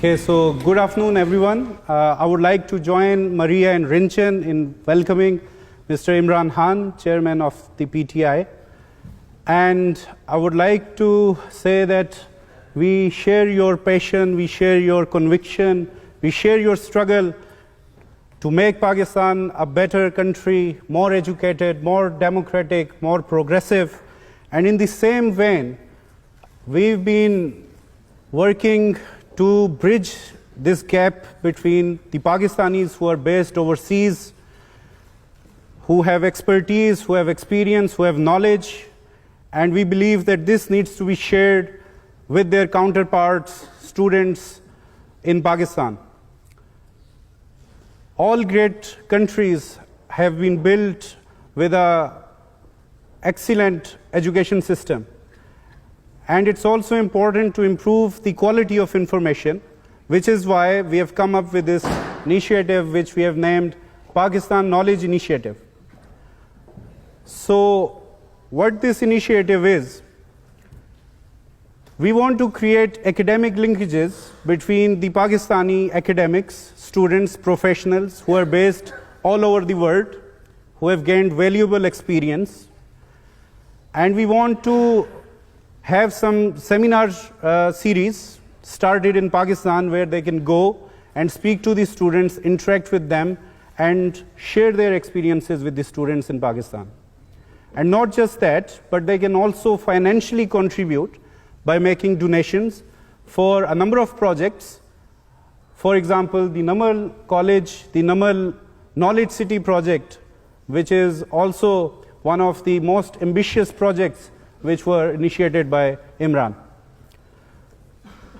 Okay, so good afternoon, everyone. I would like to join Maria and Rinchen in welcoming Mr. Imran Khan, Chairman of the PTI. And I would like to say that we share your passion, we share your conviction, we share your struggle to make Pakistan a better country, more educated, more democratic, more progressive. And in the same vein, we've been working to bridge this gap between the Pakistanis who are based overseas, who have expertise, who have experience, who have knowledge, and we believe that this needs to be shared with their counterparts, students in Pakistan. All great countries have been built with an excellent education system. And it's also important to improve the quality of information, which is why we have come up with this initiative which we have named Pakistan Knowledge Initiative. So what this initiative is, we want to create academic linkages between the Pakistani academics, students, professionals who are based all over the world, who have gained valuable experience. And we want to have some seminar series started in Pakistan where they can go and speak to the students, interact with them, and share their experiences with the students in Pakistan. And not just that, but they can also financially contribute by making donations for a number of projects. For example, the Namal College, the Namal Knowledge City project, which is also one of the most ambitious projects which were initiated by Imran.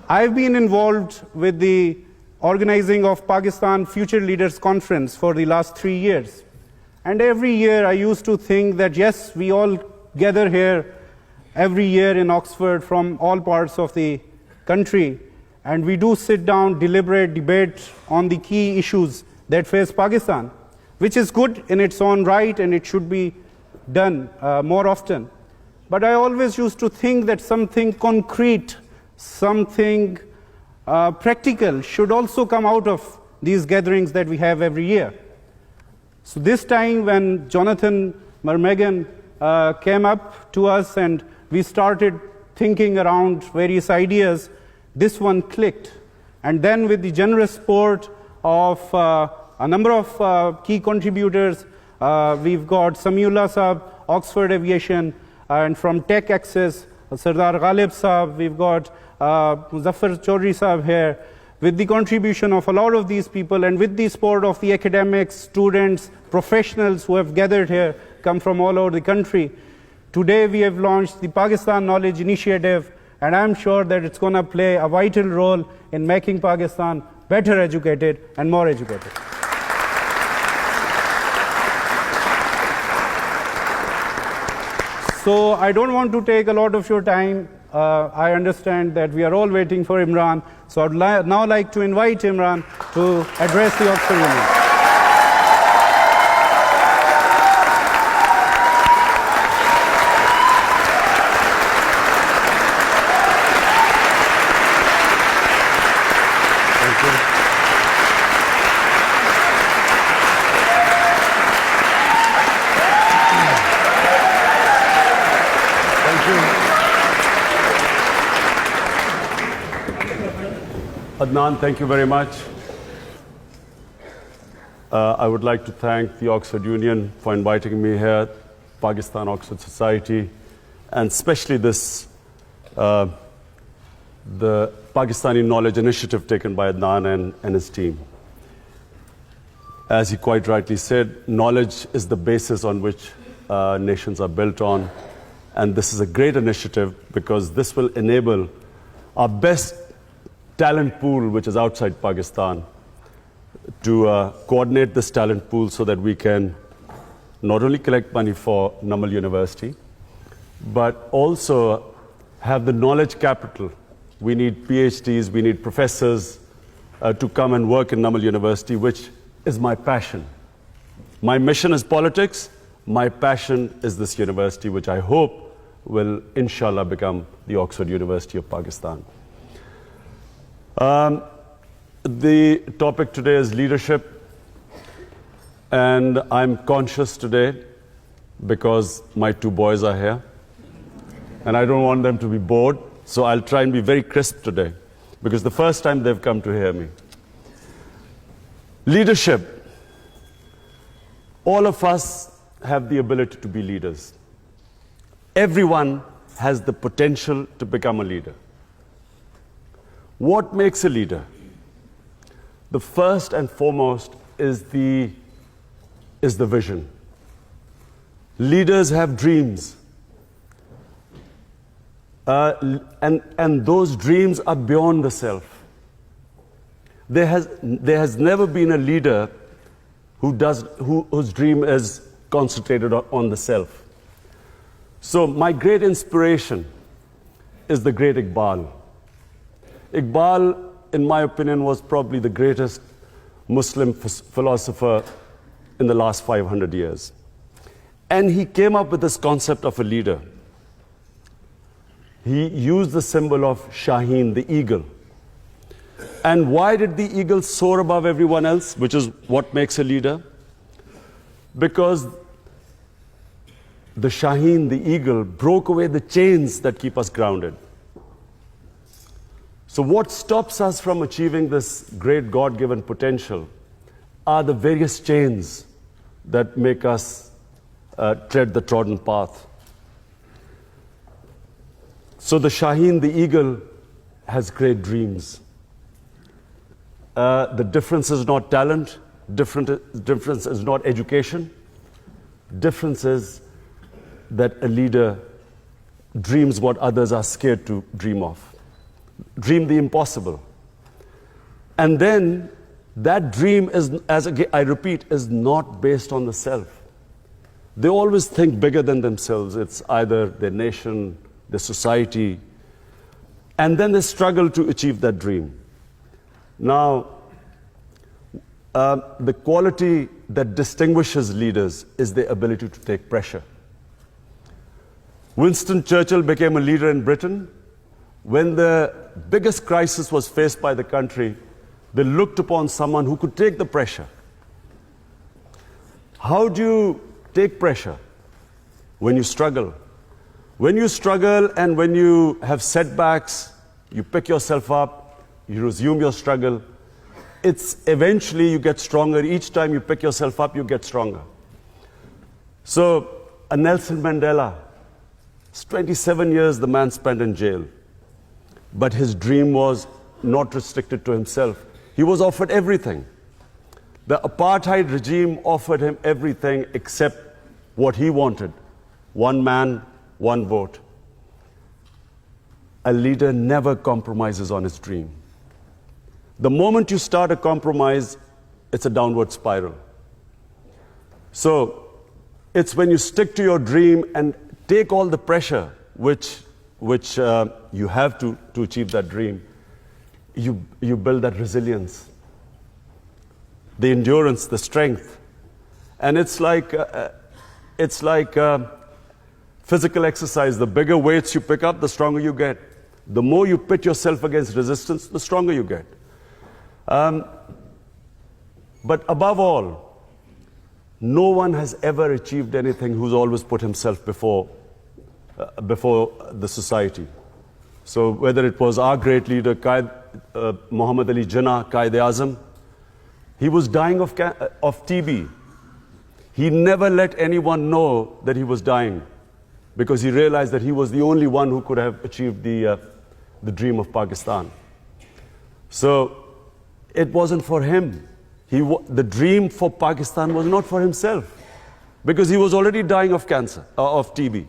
I've been involved with the organizing of Pakistan Future Leaders Conference for the last 3 years. And every year I used to think that yes, we all gather here every year in Oxford from all parts of the country, and we do sit down, deliberate, debate on the key issues that face Pakistan, which is good in its own right and it should be done more often. But I always used to think that something concrete, something practical should also come out of these gatherings that we have every year. So this time when Jonathan Marmegan came up to us and we started thinking around various ideas, this one clicked. And then with the generous support of a number of key contributors, we've got Samiullah Saab, Oxford Aviation, and from Tech Access, Sardar Ghalib Saab, we've got Muzaffar Chaudhry Saab here. With the contribution of a lot of these people and with the support of the academics, students, professionals who have gathered here, come from all over the country, today we have launched the Pakistan Knowledge Initiative, and I'm sure that it's going to play a vital role in making Pakistan better educated and more educated. So I don't want to take a lot of your time. I understand that we are all waiting for Imran. So I'd now like to invite Imran to address the Oxford Union. Adnan, thank you very much. I would like to thank the Oxford Union for inviting me here, Pakistan Oxford Society, and especially this, the Pakistani Knowledge Initiative taken by Adnan and his team. As he quite rightly said, knowledge is the basis on which nations are built on, and this is a great initiative because this will enable our best talent pool, which is outside Pakistan, to coordinate this talent pool so that we can not only collect money for Namal University, but also have the knowledge capital. We need PhDs, we need professors to come and work in Namal University, which is my passion. My mission is politics, my passion is this university, which I hope will, inshallah, become the Oxford University of Pakistan. The topic today is leadership, and I'm conscious today because my two boys are here, and I don't want them to be bored, so I'll try and be very crisp today, because the first time they've come to hear me. Leadership. All of us have the ability to be leaders. Everyone has the potential to become a leader. What makes a leader? The first and foremost is the vision. Leaders have dreams. And those dreams are beyond the self. There has never been a leader whose dream is concentrated on the self. So my great inspiration is the great Iqbal. Iqbal, in my opinion, was probably the greatest Muslim philosopher in the last 500 years. And he came up with this concept of a leader. He used the symbol of Shaheen, the eagle. And why did the eagle soar above everyone else, which is what makes a leader? Because the Shaheen, the eagle, broke away the chains that keep us grounded. So what stops us from achieving this great God-given potential are the various chains that make us tread the trodden path. So the Shaheen, the eagle, has great dreams. The difference is not talent, difference is not education. Difference is that a leader dreams what others are scared to dream of. Dream the impossible. And then that dream is, as I repeat, is not based on the self. They always think bigger than themselves. It's either their nation, their society, and then they struggle to achieve that dream. Now, the quality that distinguishes leaders is their ability to take pressure. Winston Churchill became a leader in Britain. When the biggest crisis was faced by the country, they looked upon someone who could take the pressure. How do you take pressure? When you struggle. When you struggle and when you have setbacks, you pick yourself up, you resume your struggle. It's eventually you get stronger. Each time you pick yourself up, you get stronger. So, a Nelson Mandela, it's 27 years the man spent in jail. But his dream was not restricted to himself. He was offered everything. The apartheid regime offered him everything except what he wanted. One man, one vote. A leader never compromises on his dream. The moment you start a compromise, it's a downward spiral. So, it's when you stick to your dream and take all the pressure which you have to achieve that dream, you build that resilience, the endurance, the strength. And it's like physical exercise. The bigger weights you pick up, the stronger you get. The more you pit yourself against resistance, the stronger you get. But above all, no one has ever achieved anything who's always put himself before the society. So whether it was our great leader, Muhammad Ali Jinnah, Quaid-e-Azam, he was dying of TB. He never let anyone know that he was dying because he realized that he was the only one who could have achieved the dream of Pakistan. So it wasn't for him. The dream for Pakistan was not for himself because he was already dying of cancer, of TB.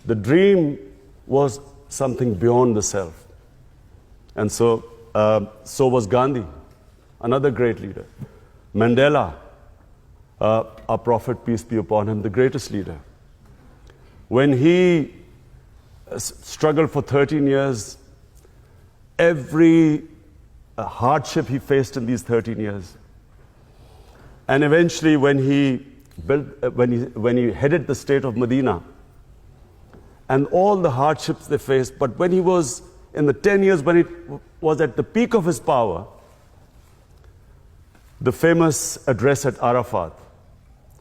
The dream was something beyond the self. And so was Gandhi, another great leader. Mandela, our prophet, peace be upon him, the greatest leader. When he struggled for 13 years, every hardship he faced in these 13 years. And eventually when he headed the state of Medina, and all the hardships they faced, but when he was in the 10 years when it was at the peak of his power, The famous address at Arafat,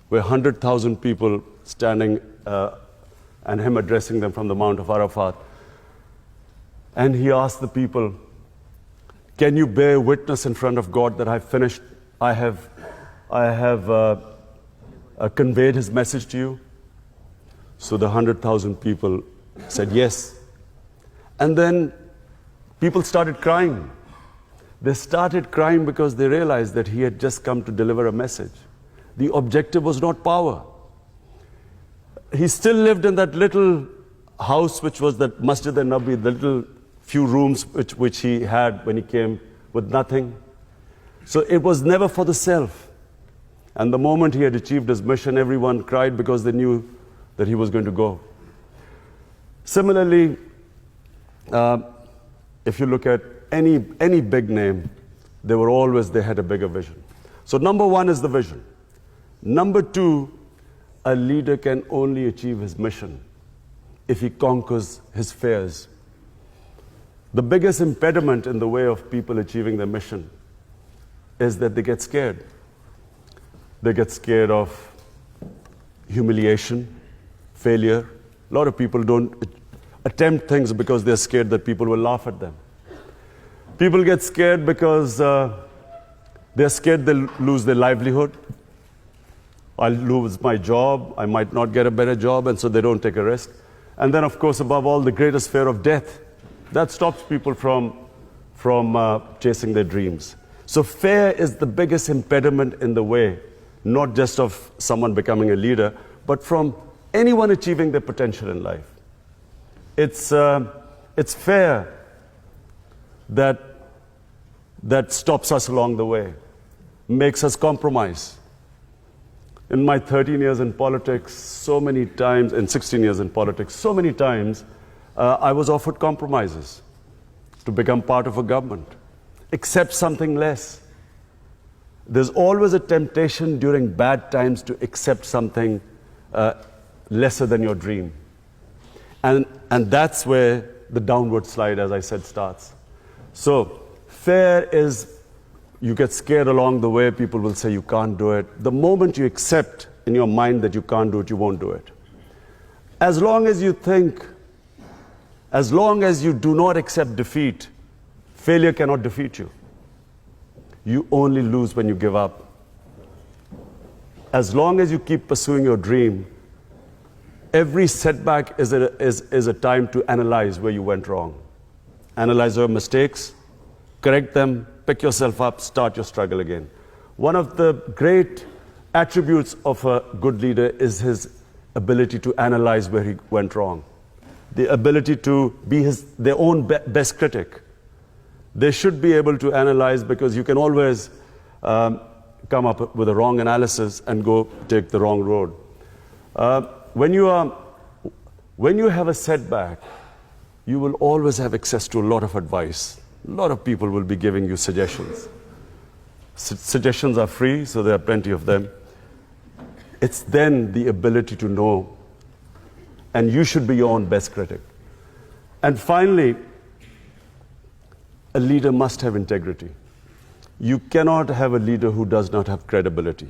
where 100,000 people standing and him addressing them from the Mount of Arafat. And he asked the people, can you bear witness in front of God that I have conveyed his message to you? So the 100,000 people said yes. And then people started crying. They started crying because they realized that he had just come to deliver a message. The objective was not power. He still lived in that little house, which was that Masjid al-Nabi, the little few rooms which he had when he came with nothing. So it was never for the self. And the moment he had achieved his mission, everyone cried because they knew that he was going to go. Similarly, if you look at any big name, they had a bigger vision. So number one is the vision. Number two, a leader can only achieve his mission if he conquers his fears. The biggest impediment in the way of people achieving their mission is that they get scared. They get scared of humiliation, failure. A lot of people don't attempt things because they're scared that people will laugh at them. People get scared because they're scared they'll lose their livelihood. I'll lose my job, I might not get a better job, and so they don't take a risk. And then, of course, above all, the greatest fear of death. That stops people from chasing their dreams. So fear is the biggest impediment in the way, not just of someone becoming a leader, but from anyone achieving their potential in life. It's fear that stops us along the way, makes us compromise. In my 13 years in politics, so many times, in 16 years in politics, so many times, I was offered compromises to become part of a government, accept something less. There's always a temptation during bad times to accept something lesser than your dream. And that's where the downward slide, as I said, starts. So fear is, you get scared along the way, people will say you can't do it. The moment you accept in your mind that you can't do it, you won't do it. As long as you do not accept defeat, failure cannot defeat you. You only lose when you give up. As long as you keep pursuing your dream, every setback is a time to analyze where you went wrong. Analyze your mistakes, correct them, pick yourself up, start your struggle again. One of the great attributes of a good leader is his ability to analyze where he went wrong. The ability to be their own best critic. They should be able to analyze, because you can always come up with a wrong analysis and go take the wrong road. When you have a setback, you will always have access to a lot of advice. A lot of people will be giving you suggestions. Suggestions are free, so there are plenty of them. It's then the ability to know, and you should be your own best critic. And finally, a leader must have integrity. You cannot have a leader who does not have credibility.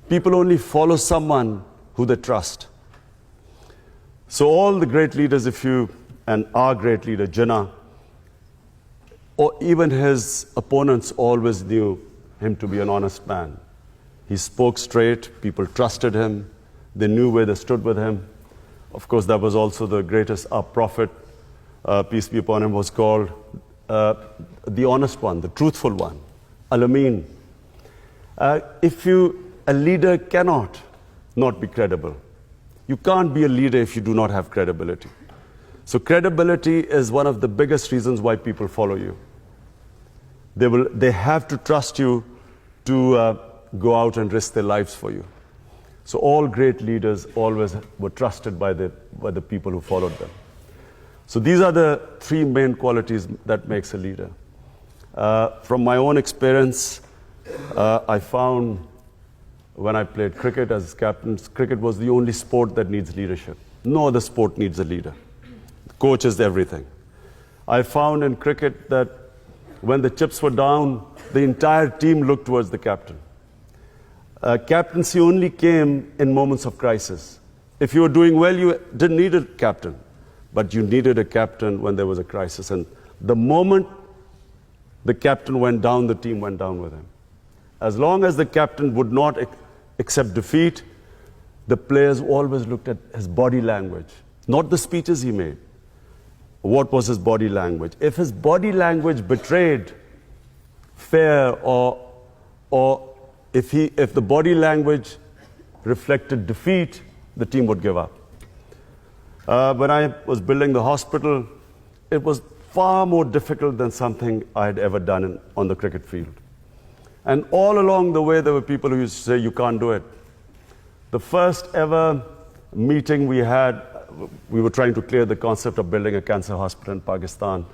People only follow someone who they trust. So all the great leaders, and our great leader, Jinnah, or even his opponents always knew him to be an honest man. He spoke straight, people trusted him, they knew where they stood with him. Of course, that was also the greatest, our prophet, peace be upon him, was called the honest one, the truthful one, Al-Amin. A leader cannot not be credible. You can't be a leader if you do not have credibility. So credibility is one of the biggest reasons why people follow you. They have to trust you to go out and risk their lives for you. So all great leaders always were trusted by the people who followed them. So these are the three main qualities that makes a leader. From my own experience, I found when I played cricket as captain, cricket was the only sport that needs leadership. No other sport needs a leader. The coach is everything. I found in cricket that when the chips were down, the entire team looked towards the captain. Captaincy only came in moments of crisis. If you were doing well, you didn't need a captain, but you needed a captain when there was a crisis. And the moment the captain went down, the team went down with him. As long as the captain would not accept defeat, the players always looked at his body language, not the speeches he made. What was his body language? If his body language betrayed fear, or if the body language reflected defeat, the team would give up. When I was building the hospital, it was far more difficult than something I had ever done on the cricket field. And all along the way, there were people who used to say, you can't do it. The first ever meeting we had, we were trying to clear the concept of building a cancer hospital in Pakistan.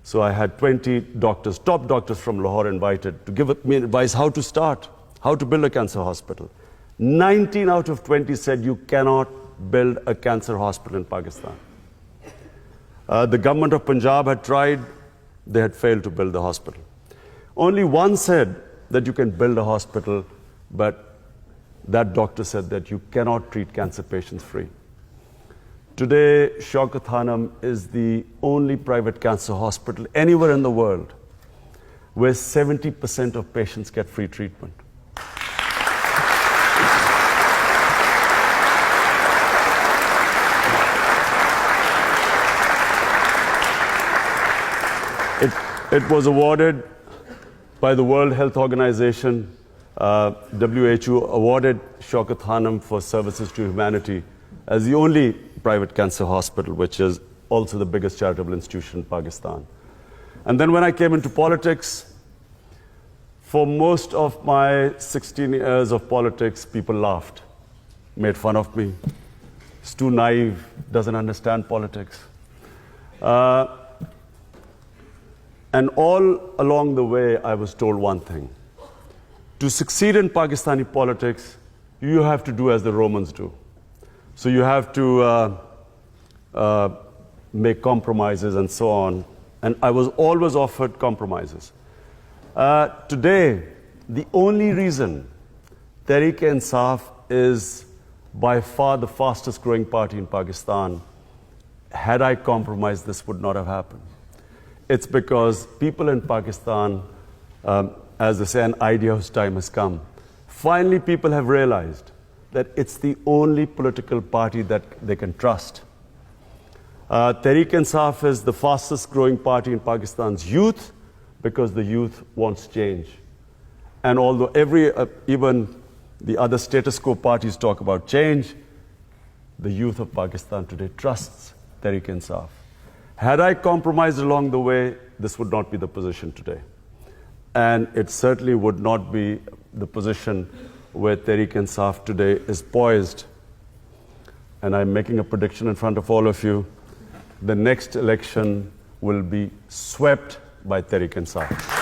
So I had 20 doctors, top doctors from Lahore invited to give me advice how to start, how to build a cancer hospital. 19 out of 20 said you cannot build a cancer hospital in Pakistan. The government of Punjab had tried, they had failed to build the hospital. Only one said that you can build a hospital, but that doctor said that you cannot treat cancer patients free. Today, Shaukat Hanum is the only private cancer hospital anywhere in the world where 70% of patients get free treatment. It was awarded by the World Health Organization. WHO awarded Shaukat Hanum for services to humanity as the only private cancer hospital, which is also the biggest charitable institution in Pakistan. And then when I came into politics, for most of my 16 years of politics, people laughed, made fun of me. He's too naive, doesn't understand politics. And all along the way, I was told one thing. To succeed in Pakistani politics, you have to do as the Romans do. So you have to make compromises and so on. And I was always offered compromises. Today, the only reason Tehreek-e-Insaf is by far the fastest growing party in Pakistan, had I compromised, this would not have happened. It's because people in Pakistan, as they say, an idea whose time has come. Finally, people have realized that it's the only political party that they can trust. Tehreek-e-Insaf is the fastest growing party in Pakistan's youth because the youth wants change. And although even the other status quo parties talk about change, the youth of Pakistan today trusts Tehreek-e-Insaf. Had I compromised along the way, this would not be the position today. And it certainly would not be the position where Tehreek-e-Insaf today is poised. And I'm making a prediction in front of all of you. The next election will be swept by Tehreek-e-Insaf.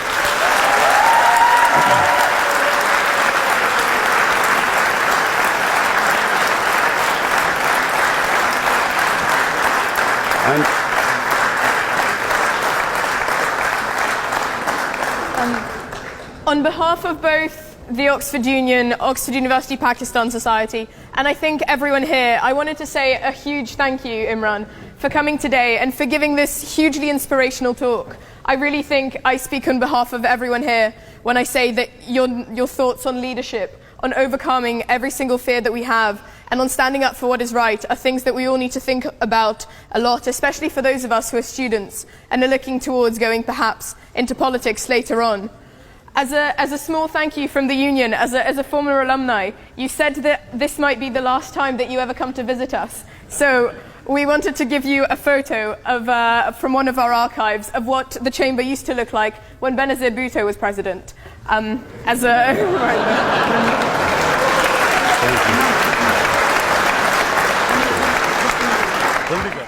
On behalf of both the Oxford Union, Oxford University Pakistan Society, and I think everyone here, I wanted to say a huge thank you, Imran, for coming today and for giving this hugely inspirational talk. I really think I speak on behalf of everyone here when I say that your thoughts on leadership, on overcoming every single fear that we have, and on standing up for what is right are things that we all need to think about a lot, especially for those of us who are students and are looking towards going perhaps into politics later on. As a small thank you from the union, as a former alumni, you said that this might be the last time that you ever come to visit us. So we wanted to give you a photo of, from one of our archives of what the chamber used to look like when Benazir Bhutto was president. As a Thank you.